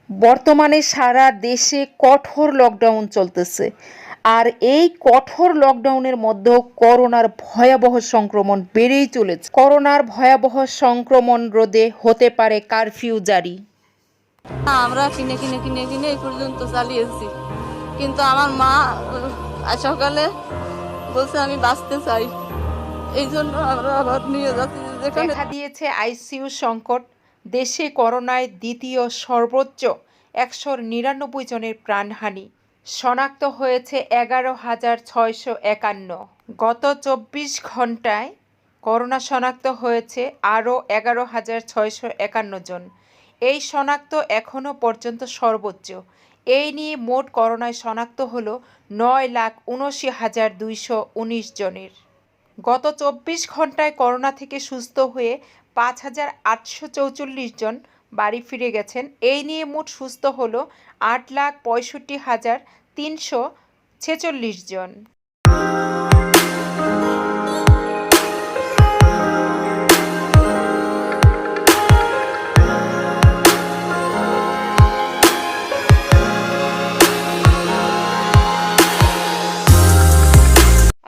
বর্তমানে সারা দেশে কঠোর লকডাউন চলতেছে। আর এই কঠোর লকডাউনের মধ্যেও করোনার ভয়াবহ সংক্রমণ বেড়েই চলেছে। করোনার ভয়াবহ সংক্রমণ রোধে হতে পারে কারফিউ জারি। আমরা কিনে কিনে কিনে কিনে এই পর্যন্ত চালিয়েছি, কিন্তু আমার মা সকালে বলছে আমি বাঁচতে চাই, এই জন্য আমরা আবার নিয়ে যাচ্ছি যেখানে। দেখা দিয়েছে আইসিইউ সংকট। দেশে করোনায় দ্বিতীয় সর্বোচ্চ ১৯৯ জনের প্রাণহানি। শনাক্ত হয়েছে ১১,৬৫১। গত ২৪ ঘন্টায় করোনা শনাক্ত হয়েছে আরও ১১,৬৫১ জন। এই শনাক্ত এখনও পর্যন্ত সর্বোচ্চ। এই নিয়ে মোট করোনায় শনাক্ত হলো ৯,৭৯,২১৯ জনের। গত ২৪ ঘন্টায় করোনা থেকে সুস্থ হয়ে ৫,৮৪৪ জন বাড়ি ফিরে গেছেন। এই নিয়ে মোট সুস্থ হলো ৮,৬৫,৩৪৬ জন।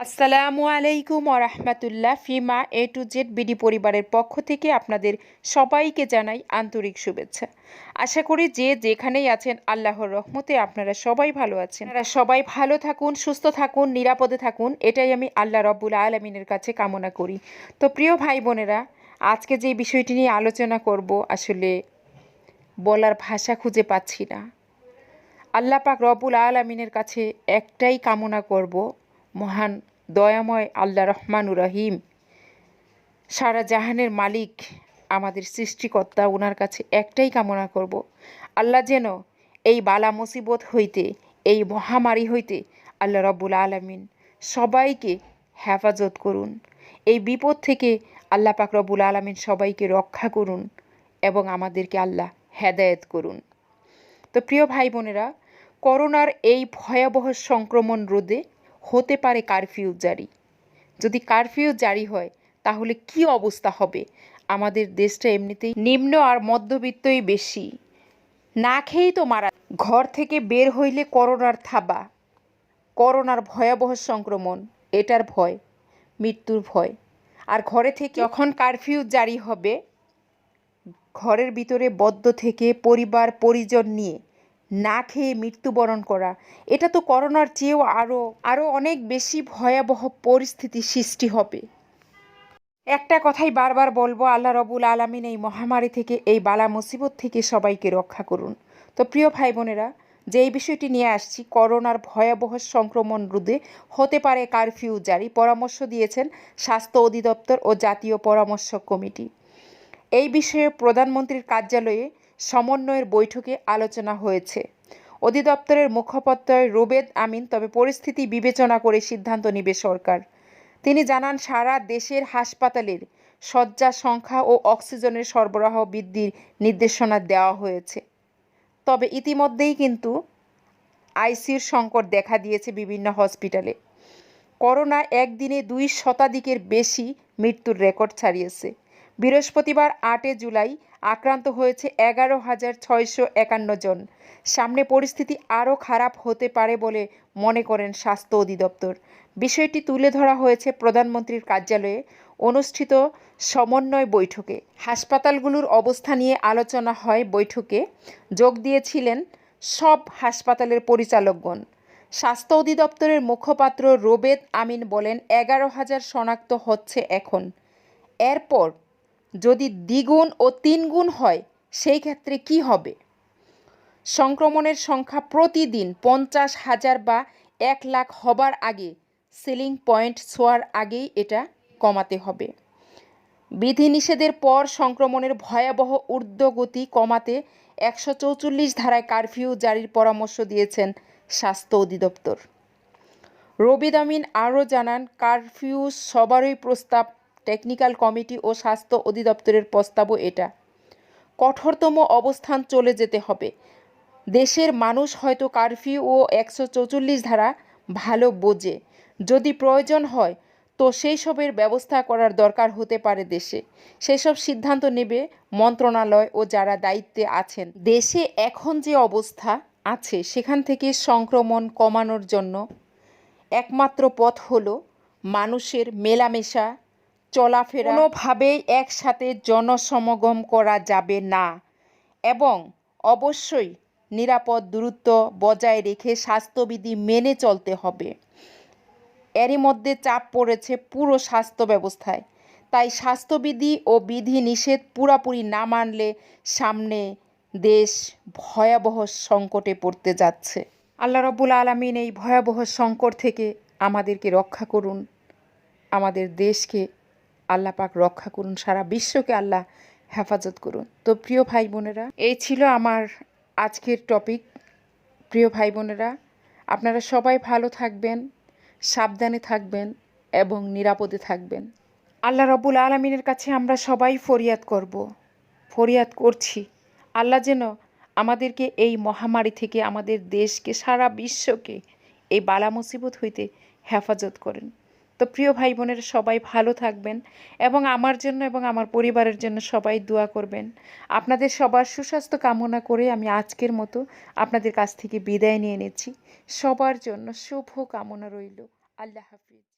আসসালামু আলাইকুম ওরহমতুল্লাহ। ফিমা এ টু জেড বিডি পরিবারের পক্ষ থেকে আপনাদের সবাইকে জানাই আন্তরিক শুভেচ্ছা। আশা করি যে যেখানেই আছেন আল্লাহর রহমতে আপনারা সবাই ভালো আছেন। আপনারা সবাই ভালো থাকুন, সুস্থ থাকুন, নিরাপদে থাকুন, এটাই আমি আল্লাহ রব্বুল আলামিনের কাছে কামনা করি। তো প্রিয় ভাই বোনেরা, আজকে যে বিষয়টি নিয়ে আলোচনা করব আসলে বলার ভাষা খুঁজে পাচ্ছি না। আল্লাহ পাক রব্বুল আলামিনের কাছে একটাই কামনা করব, মহান দয়াময় আল্লাহ রহমানুর রহিম সারা জাহানের মালিক আমাদের সৃষ্টিকর্তা, ওনার কাছে একটাই কামনা করব, আল্লাহ যেন এই বালা মুসিবত হইতে, এই মহামারী হইতে আল্লাহ রব্বুল আলামিন সবাইকে হেফাজত করুন। এই বিপদ থেকে আল্লাহ পাক রব্বুল আলামিন সবাইকে রক্ষা করুন এবং আমাদেরকে আল্লাহ হেদায়েত করুন। তো প্রিয় ভাই বোনেরা, করোনার এই ভয়াবহ সংক্রমণ রোধে হতে পারে কারফিউ জারি। যদি কারফিউ জারি হয় তাহলে কি অবস্থা হবে? আমাদের দেশটা এমনিতেই নিম্ন আর মধ্যবিত্তই বেশি, না খেয়েই তো মারা। ঘর থেকে বের হইলে করোনার থাবা, করোনার ভয়াবহ সংক্রমণ, এটার ভয়, মৃত্যুর ভয়। আর ঘরে থেকে যখন কারফিউ জারি হবে, ঘরের ভিতরে বদ্ধ থেকে পরিবার পরিজন নিয়ে না খেয়ে মৃত্যুবরণ করা, এটা তো করোনার চেয়েও আরও অনেক বেশি ভয়াবহ পরিস্থিতি সৃষ্টি হবে। একটা কথাই বারবার বলবো, আল্লাহ রব্বুল আলামিন এই মহামারী থেকে, এই বালা মুসিবত থেকে সবাইকে রক্ষা করুন। তো প্রিয় ভাই বোনেরা, যে এই বিষয়টি নিয়ে আসছি, করোনার ভয়াবহ সংক্রমণ রোধে হতে পারে কারফিউ জারি, পরামর্শ দিয়েছেন স্বাস্থ্য অধিদপ্তর ও জাতীয় পরামর্শ কমিটি। এই বিষয়ে প্রধানমন্ত্রীর কার্যালয়ে সমন্বয়ের বৈঠকে আলোচনা হয়েছে। অধিদপ্তরের মুখপাত্র রুবেদ আমিন তবে পরিস্থিতি বিবেচনা করে সিদ্ধান্ত নেবে সরকার। তিনি জানান, সারা দেশের হাসপাতালের শয্যা সংখ্যা ও অক্সিজেনের সরবরাহ বৃদ্ধির নির্দেশনা দেওয়া হয়েছে। তবে ইতিমধ্যেই কিন্তু আইসিইউর সংকট দেখা দিয়েছে বিভিন্ন হসপিটালে। করোনা একদিনে ২ শতাধিকের বেশি মৃত্যুর রেকর্ড ছাড়িয়েছে। বৃহস্পতিবার ৮ জুলাই আক্রান্ত হয়েছে ১১,৬৫১ জন। সামনে পরিস্থিতি আরও খারাপ হতে পারে বলে মনে করেন স্বাস্থ্য অধিদপ্তর। বিষয়টি তুলে ধরা হয়েছে প্রধানমন্ত্রীর কার্যালয়ে অনুষ্ঠিত সমন্বয় বৈঠকে। হাসপাতালগুলোর অবস্থা নিয়ে আলোচনা হয়। বৈঠকে যোগ দিয়েছিলেন সব হাসপাতালের পরিচালকগণ। স্বাস্থ্য অধিদপ্তরের মুখপাত্র রুবেদ আমিন বলেন, ১১,০০০ শনাক্ত হচ্ছে এখন। এরপর যদি দ্বিগুণ ও তিনগুণ হয় সেই ক্ষেত্রে কি হবে? সংক্রমণের সংখ্যা প্রতিদিন ৫০,০০০ বা ১,০০,০০০ হবার আগে, সিলিং পয়েন্ট ছোঁয়ার আগেই এটা কমাতে হবে। বিধিনিষেধের পর সংক্রমণের ভয়াবহ ঊর্ধ্বগতি কমাতে ১৪৪ ধারায় কারফিউ জারির পরামর্শ দিয়েছেন স্বাস্থ্য অধিদপ্তর। রুবেদ আমিন আরও জানান, কারফিউ সবারই প্রস্তাব, টেকনিক্যাল কমিটি ও স্বাস্থ্য অধিদপ্তরের প্রস্তাবও এটা। কঠোরতম অবস্থান চলে যেতে হবে। দেশের মানুষ হয়তো কারফিউ ও ১৪৪ ধারা ভালো বোঝে। যদি প্রয়োজন হয় তো সেই সবের ব্যবস্থা করার দরকার হতে পারে দেশে। সেই সব সিদ্ধান্ত নেবে মন্ত্রণালয় ও যারা দায়িত্বে আছেন। দেশে এখন যে অবস্থা আছে সেখান থেকে সংক্রমণ কমানোর জন্য একমাত্র পথ হলো মানুষের মেলামেশা, চলাফেরা। কোনোভাবেই একসাথে জনসমাগম করা যাবে না এবং অবশ্যই নিরাপদ দূরত্ব বজায় রেখে স্বাস্থ্যবিধি মেনে চলতে হবে। এরই মধ্যে চাপ পড়েছে পুরো স্বাস্থ্য ব্যবস্থায়। তাই স্বাস্থ্যবিধি ও বিধিনিষেধ পুরোপুরি না মানলে সামনে দেশ ভয়াবহ সংকটে পড়তে যাচ্ছে। আল্লাহ রাব্বুল আলামিন এই ভয়াবহ সংকট থেকে আমাদেরকে রক্ষা করুন, আমাদের দেশকে আল্লাহ পাক রক্ষা করুন, সারা বিশ্বকে আল্লাহ হেফাজত করুন। তো প্রিয় ভাই বোনেরা, এই ছিল আমার আজকের টপিক। প্রিয় ভাই বোনেরা, আপনারা সবাই ভালো থাকবেন, সাবধানে থাকবেন এবং নিরাপদে থাকবেন। আল্লাহ রাব্বুল আলামিনের কাছে আমরা সবাই ফরিয়াদ করছি আল্লাহ যেন আমাদেরকে এই মহামারী থেকে, আমাদের দেশকে, সারা বিশ্বকে এই বালা মুসিবত হইতে হেফাজত করেন। তো প্রিয় ভাই বোনেরা, সবাই ভালো থাকবেন এবং আমার জন্য এবং আমার পরিবারের জন্য সবাই দোয়া করবেন। আপনাদের সবার সুস্বাস্থ্য কামনা করে আমি আজকের মতো আপনাদের কাছ থেকে বিদায় নিয়ে নিচ্ছি। সবার জন্য শুভ কামনা রইল। আল্লাহ হাফিজ।